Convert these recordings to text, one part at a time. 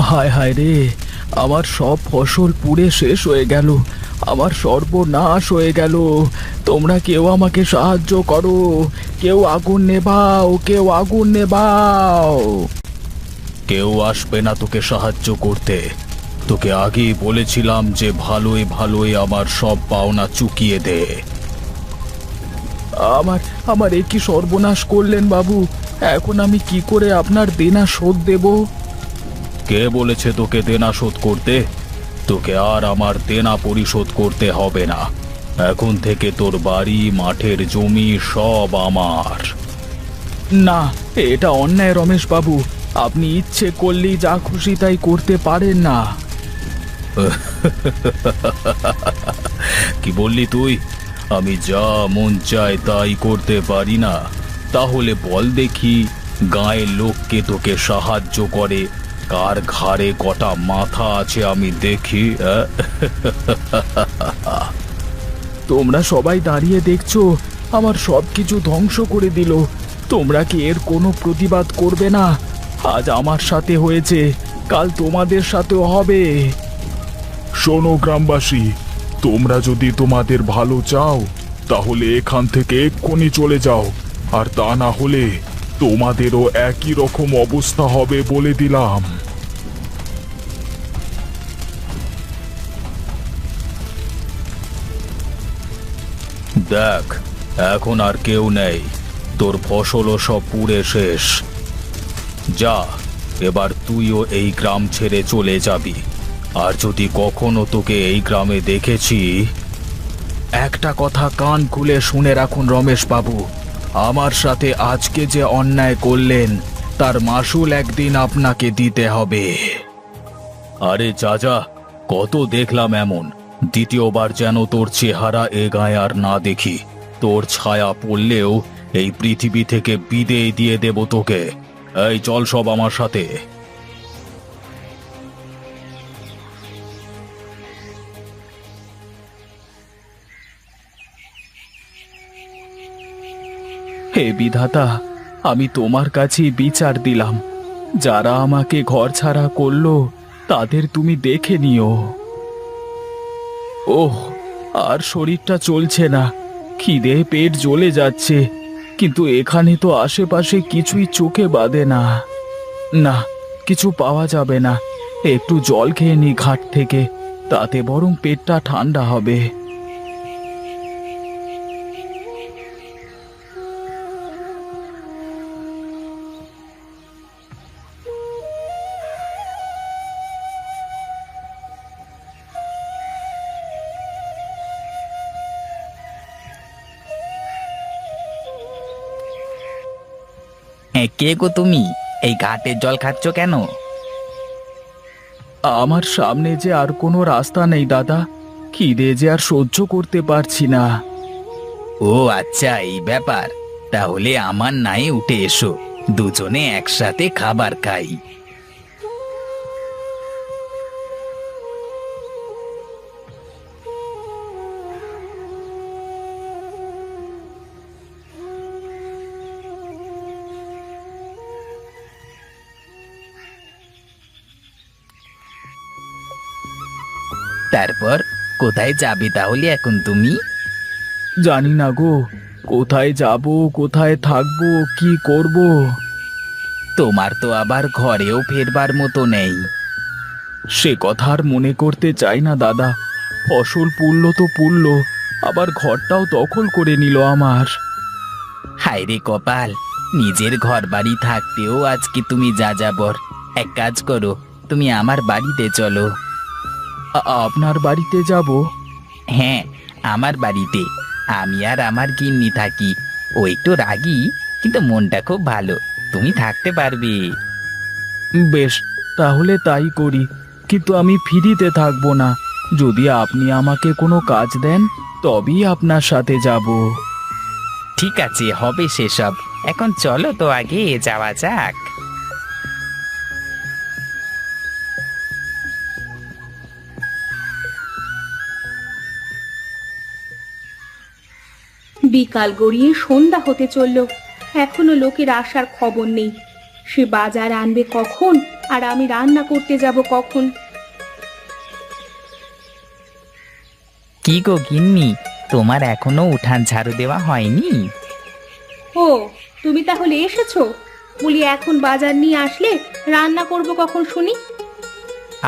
হায় হায় রে, আমার সব ফসল পুড়ে শেষ হয়ে গেল, আমার সর্বনাশ হয়ে গেল। তোমরা কেউ আমাকে সাহায্য করো, কেউ আগুন নেভাও, কেউ আগুন নেভাও। কেউ আসবে না তোকে সাহায্য করতে। তোকে আগেই বলেছিলাম যে ভালোই ভালোই আমার সব পাওনা চুকিয়ে দে। আমার আমার এ কি সর্বনাশ করলেন বাবু? এখন আমি কি করে আপনার দেনা শোধ দেব? কে বলেছে তোকে দেনা শোধ করতে? তোকে আর আমার দেনা পরিশোধ করতে হবে না। এখন থেকে তোর বাড়ি, মাঠের জমি সব আমার। না, এটা অন্যায় রমেশ বাবু। আপনি ইচ্ছে করলেই যা খুশি তাই করতে পারেন না। কি বললি তুই? আমি যা মন চায় তাই করতে পারি না? তাহলে বল দেখি, গাঁয়ের লোককে তোকে সাহায্য করে কার ঘাড়ে কটা মাথা আছে আমি দেখি। তোমরা সবাই দাঁড়িয়ে দেখছো, আমার সবকিছু ধ্বংস করে দিল। তোমরা কি এর কোনো প্রতিবাদ করবে না? আজ আমার সাথে হয়েছে, কাল তোমাদের সাথেও হবে। শোনো গ্রামবাসী, তোমরা যদি তোমাদের ভালো চাও তাহলে এখান থেকে এক্ষুনি চলে যাও, আর তা না হলে তোমাদেরও একই রকম অবস্থা হবে বলে দিলাম। দেখ, এখন আর কেউ নেই, তোর ফসলও সব পুড়ে শেষ। যা, এবার তুইও এই গ্রাম ছেড়ে চলে যাবি। আর যদি কখনো তোকে এই গ্রামে দেখেছি, একটা কথা কান খুলে শুনে রাখুন রমেশ বাবু, আমার সাথে আজকে যে অন্যায় করলেন তার মাসুল একদিন আপনাকে দিতে হবে। আরে যা, কত দেখলাম এমন। দ্বিতীয়বার যেন তোর চেহারা এ গায়ে আর না দেখি। তোর ছায়া পড়লেও এই পৃথিবী থেকে বিদেয় দিয়ে দেব তোকে। এই চল সব আমার সাথে। হে বিধাতা, আমি তোমার কাছেই বিচার দিলাম। যারা আমাকে ঘর ছাড়া করলো তাদের তুমি দেখে নিও। ওহ, আর শরীরটা চলছে না, খিদে পেট জ্বলে যাচ্ছে, কিন্তু এখানে তো আশেপাশে কিছুই চোখে বাঁধে না। না, কিছু পাওয়া যাবে না। একটু জল খেয়ে নি ঘাট থেকে, তাতে বরং পেটটা ঠান্ডা হবে। হ্যাঁ, কে গো তুমি? এই ঘাটের জল খাচ্ছ কেন? আমার সামনে যে আর কোনো রাস্তা নেই দাদা, খিদে যে আর সহ্য করতে পারছি না। ও আচ্ছা, এই ব্যাপার। তাহলে আমার নাই উঠে এসো, দুজনে একসাথে খাবার খাই। তারপর কোথায় যাবে তাহলে এখন তুমি? জানি না গো, কোথায় যাব, কোথায় থাকবো, কি করব। তোমার তো আবার ঘরেও ফেরবার মতো নেই। সে কথা আর মনে করতে চাই না দাদা। ফসল পুড়লো তো পুড়লো, আবার ঘরটাও দখল করে নিল আমার। হায় রে কপাল, নিজের ঘর বাড়ি থাকতেও আজকে তুমি যাযাবর। এক কাজ করো, তুমি আমার বাড়িতে চলো। আপনার বাড়িতে যাব? হ্যাঁ, আমার বাড়িতে। আমি আর আমার গিন্নি থাকি। ও একটু রাগী, কিন্তু মনটা খুব ভালো। তুমি থাকতে পারবে। বেশ, তাহলে তাই করি, কিন্তু আমি ফ্রিতে থাকবো না। যদি আপনি আমাকে কোনো কাজ দেন তবেই আপনার সাথে যাব। ঠিক আছে, হবে সেসব। এখন চলো তো আগে যাওয়া যাক। বিকাল গড়িয়ে সন্ধ্যা হতে চলল, এখনো লোকের আসার খবর নেই। সে বাজার আনবে কখন আর আমি রান্না করতে যাব কখন? কি গো গিন্নি, তোমার এখনো উঠান ঝাড়ু দেওয়া হয়নি? ও, তুমি তাহলে এসেছো? বলি এখন বাজার নিয়ে আসলে রান্না করব কখন শুনি?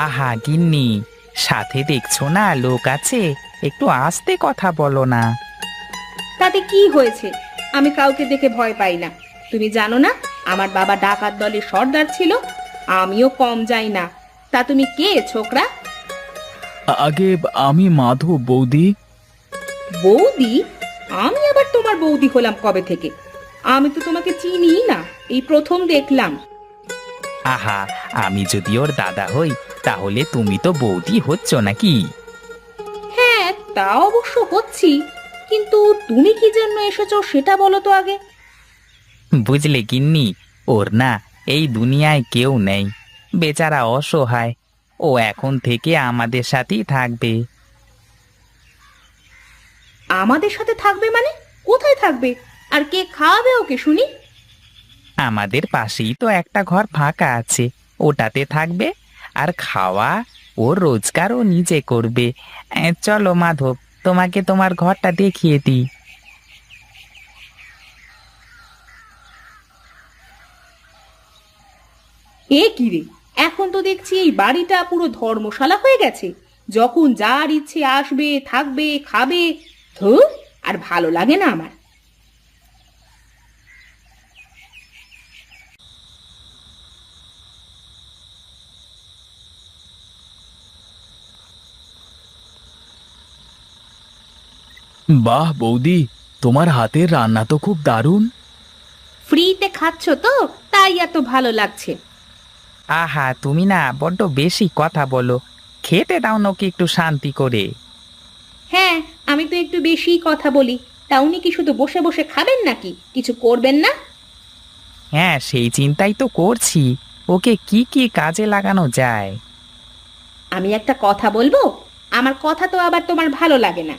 আহা গিন্নি, সাথে দেখছো না লোক আছে, একটু আস্তে কথা বলো না। তাতে কি হয়েছে? আমি কাউকে দেখে ভয় পাই না। তুমি জানো না আমার বাবা ডাকাত দলের সর্দার ছিল? আমিও কম যাই না। তা তুমি কে ছোকরা? আগে আমি মাধব বৌদি। বৌদি? আমি আবার তোমার বৌদি হলাম কবে থেকে? আমি তো তোমাকে চিনি না, এই প্রথম দেখলাম। আহা, আমি যদি ওর দাদা হই তাহলে তুমি তো বৌদি হচ্ছ নাকি? হ্যাঁ, তা অবশ্য হচ্ছি, কিন্তু তুমি কি জন্য এসেছো সেটা বলো তো আগে। বুঝলে গিন্নি, ওর না এই দুনিয়ায় কেউ নেই, বেচারা অসহায়। ও এখন থেকে আমাদের সাথেই থাকবে। আমাদের সাথে থাকবে মানে? কোথায় থাকবে? আর কে খাওয়াবে ওকে শুনি? আমাদের পাশেই তো একটা ঘর ফাঁকা আছে, ওটাতে থাকবে। আর খাওয়া ওর রোজগার ও নিজে করবে। চলো মাধব, তোমাকে তোমার ঘরটা দেখিয়ে দিই। এ কি রে, এখন তো দেখছি এই বাড়িটা পুরো ধর্মশালা হয়ে গেছে। যখন যার ইচ্ছে আসবে, থাকবে, খাবে। ধুর, আর ভালো লাগে না আমার। বাহ বৌদি, তোমার হাতের রান্না তো খুব দারুণ। ফ্রিতে খাচ্ছ তো, তাই এত ভালো লাগছে। আহা, তুমি না বড্ড বেশি কথা বলো, খেতে দাও নাকি একটু শান্তি করে। হ্যাঁ, আমি তো একটু বেশিই কথা বলি। তা উনি কি শুধু বসে বসে খাবেন নাকি? কিছু করবেন না? হ্যাঁ, সেই চিন্তাই তো করছি, ওকে কি কি কাজে লাগানো যায়। আমি একটা কথা বলবো? আমার কথা তো আবার তোমার ভালো লাগে না।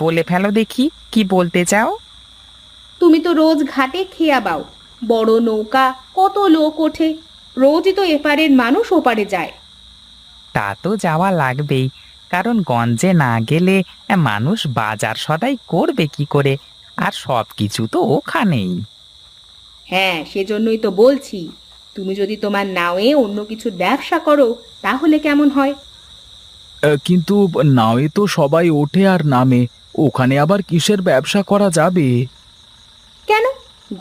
বলে ফেলো দেখি, কি বলতে চাও? তুমি তো রোজ ঘাটে খেয়া বাও, বড় নৌকা, কত লোক ওঠে। রোজই তো এপারের মানুষ ওপারে যায়। তা তো যাওয়া লাগবেই, কারণ গঞ্জে না গেলে মানুষ বাজার সদাই করবে কি করে? আর সব কিছু তো ওখানেই। হ্যাঁ, সেজন্যই তো বলছি, তুমি যদি তোমার নাওয়ে অন্য কিছু ব্যবসা করো তাহলে কেমন হয়? কিন্তু নাওয়ে তো সবাই ওঠে আর নামে, ওখানে আবার কিসের ব্যবসা করা যাবে? কেন?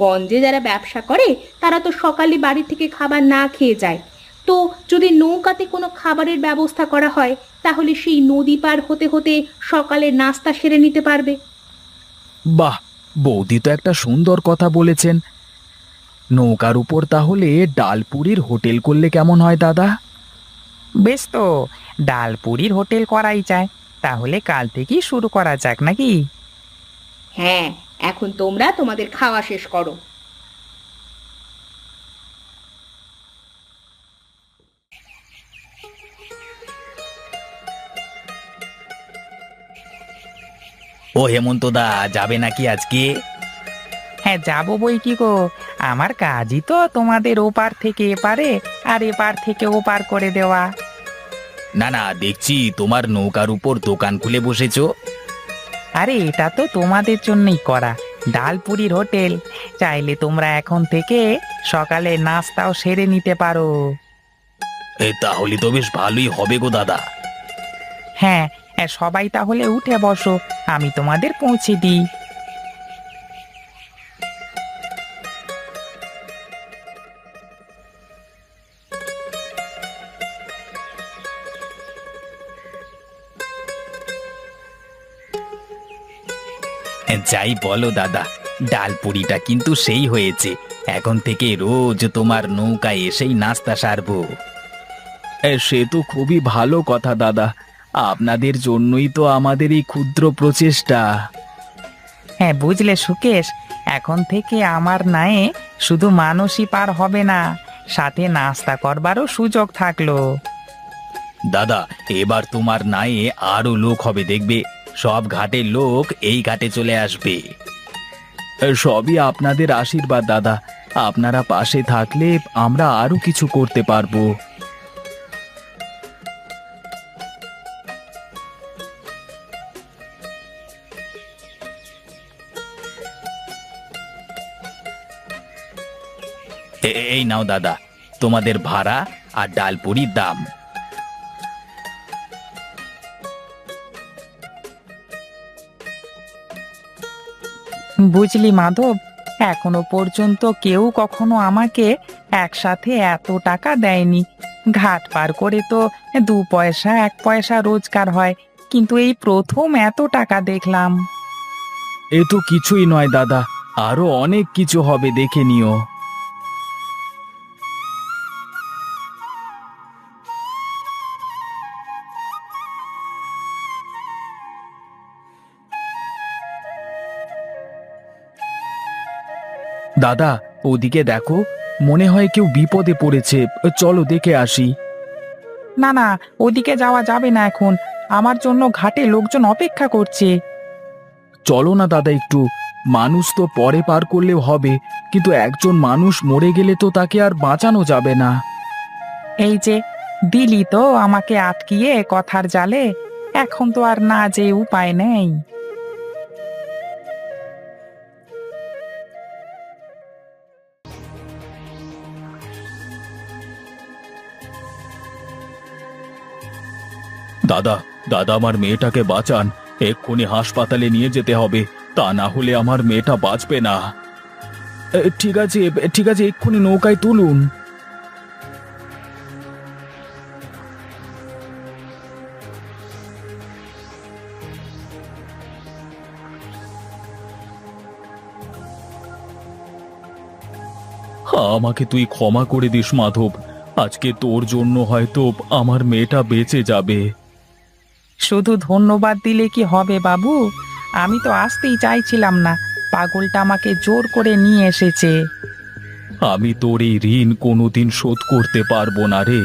গঞ্জে যারা ব্যবসা করে তারা তো সকালে বাড়ি থেকে খাবার না খেয়ে যায়। তো যদি নৌকাতে কোনো খাবারের ব্যবস্থা করা হয় তাহলে সেই নদী পার হতে হতে সকালে নাস্তা সেরে নিতে পারবে। বাহ, বৌদি তো একটা সুন্দর কথা বলেছেন। নৌকার উপর তাহলে ডালপুরির হোটেল করলে কেমন হয় দাদা? বেশ তো, ডালপুরির হোটেল করাই যায়। তাহলে কাল থেকেই শুরু করা যাক নাকি? হ্যাঁ, এখন তোমরা তোমাদের খাওয়া শেষ করো। ও হেমন্ত দা, যাবে নাকি আজকে? হ্যাঁ যাবো বই কি গো, আমার কাজই তো তোমাদের ওপার থেকে এপারে আর এপার থেকে ওপার করে দেওয়া। না না, দেখছি তোমার নৌকার উপর দোকান খুলে বসেছো। আরে এটা তো তোমাদের জন্যই করা, ডালপুরির হোটেল। চাইলে তোমরা এখন থেকে সকালে নাস্তাও সেরে নিতে পারো। তাহলে তো বেশ ভালোই হবে গো দাদা। হ্যাঁ, সবাই তাহলে উঠে বসো, আমি তোমাদের পৌঁছে দিই। যাই বলো দাদা, ডালপুরিটা কিন্তু সেই হয়েছে। এখন থেকে রোজ তোমার নৌকায় এসেই নাস্তা সারবো। সে তো খুবই ভালো কথা দাদা, আপনাদের জন্যই তো আমাদের এই ক্ষুদ্র প্রচেষ্টা। হ্যাঁ বুঝলে সুকেশ, এখন থেকে আমার নায়ে শুধু মানুষই পার হবে না, সাথে নাস্তা করবারও সুযোগ থাকলো। দাদা, এবার তোমার নায়ে আরো লোক হবে দেখবে, সব ঘাটের লোক এই ঘাটে চলে আসবে। সবই আপনাদের আশীর্বাদ দাদা। আপনারা পাশে থাকলে আমরা আরো কিছু করতে পারবো। এই নাও দাদা, তোমাদের ভাড়া আর ডালপুরির দাম। বুঝলি মাধব, এখনো পর্যন্ত কেউ কখনো আমাকে একসাথে এত টাকা দেয়নি। ঘাট পার করে তো 2 পয়সা 1 পয়সা রোজগার হয়, কিন্তু এই প্রথম এত টাকা দেখলাম। এ তো কিছুই নয় দাদা, আরো অনেক কিছু হবে, দেখে নিও। দাদা, ওদিকে দেখো, মনে হয় কেউ বিপদে পড়েছে, চলো দেখে আসি। না না, ওদিকে যাওয়া যাবে না এখন, আমার জন্য ঘাটে লোকজন অপেক্ষা করছে। চলো না দাদা একটু, মানুষ তো পরে পার করলেও হবে, কিন্তু একজন মানুষ মরে গেলে তো তাকে আর বাঁচানো যাবে না। এই যে দিলি তো আমাকে আটকিয়ে কথার জালে, এখন তো আর না যে উপায় নেই। দাদা, দাদা, আমার মেয়েটাকে বাঁচান, এক্ষুনি হাসপাতালে নিয়ে যেতে হবে, তা না হলে আমার মেয়েটা বাঁচবে না। ঠিক আছে ঠিক আছে, এক্ষুনি নৌকায় তুলুন। আমাকে তুই ক্ষমা করে দিস মাধব, আজকে তোর জন্য হয়তো আমার মেয়েটা বেঁচে যাবে। শুধু ধন্যবাদ দিলে কি হবে বাবু? আমি তো আসতেই চাইছিলাম না, পাগলটা আমাকে জোর করে নিয়ে এসেছে। আমি তোর এই ঋণ কোনোদিন শোধ করতে পারবো না রে।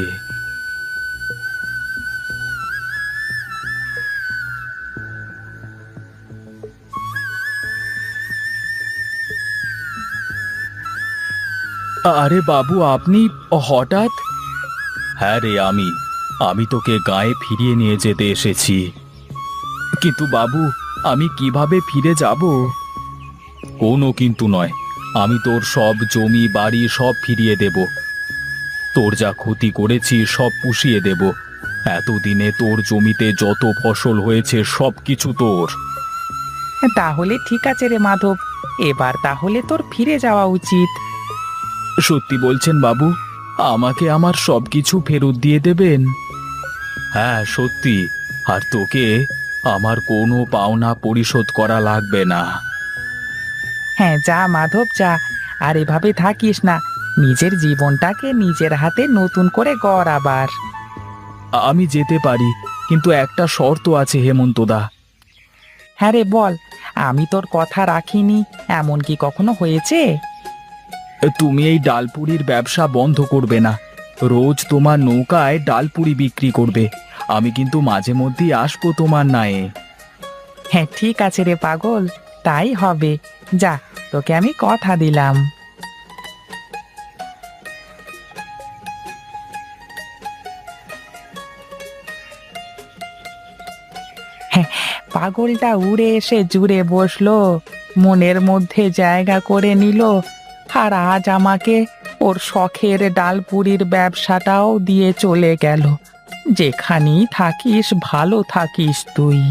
আরে বাবু, আপনি হঠাৎ? হ্যাঁ রে, আমি তোকে গায়ে ফিরিয়ে নিয়ে যেতে এসেছি। কিন্তু বাবু, আমি কিভাবে ফিরে যাব? কোনো কিন্তু নয়, আমি তোর সব জমি বাড়ি সব ফিরিয়ে দেব। তোর যা ক্ষতি করেছি সব পুষিয়ে দেব। এতদিনে তোর জমিতে যত ফসল হয়েছে সব কিছু তোর। তাহলে ঠিক আছে রে মাধব, এবার তাহলে তোর ফিরে যাওয়া উচিত। সত্যি বলছেন বাবু? আমাকে আমার সবকিছু ফেরত দিয়ে দেবেন? হ্যাঁ সত্যি, আর তোকে আমার কোনো পাওনা পরিশোধ করা লাগবে না। হ্যাঁ যা মাধব যা, আর এভাবে থাকিস না, নিজের জীবনটাকে নিজের হাতে নতুন করে গড় আবার। আমি যেতে পারি, কিন্তু একটা শর্ত আছে হেমন্তদা। হ্যাঁ রে বল, আমি তোর কথা রাখিনি এমন কি কখনো হয়েছে? তুমি এই ডালপুরির ব্যবসা বন্ধ করবে না, রোজ তোমার নৌকায় ডালপুরি বিক্রি করবে। আমি কিন্তু মাঝে মধ্যেই আসবো তোমার নায়ে। হ্যাঁ ঠিক আছে রে পাগল, তাই হবে, যা, তোকে আমি কথা দিলাম। হ্যাঁ, পাগলটা উড়ে এসে জুড়ে বসলো, মনের মধ্যে জায়গা করে নিল, আর আজ আমাকে ওর শখের ডালপুরির ব্যবসাটাও দিয়ে চলে গেল। যেখানেই থাকিস ভালো থাকিস তুই।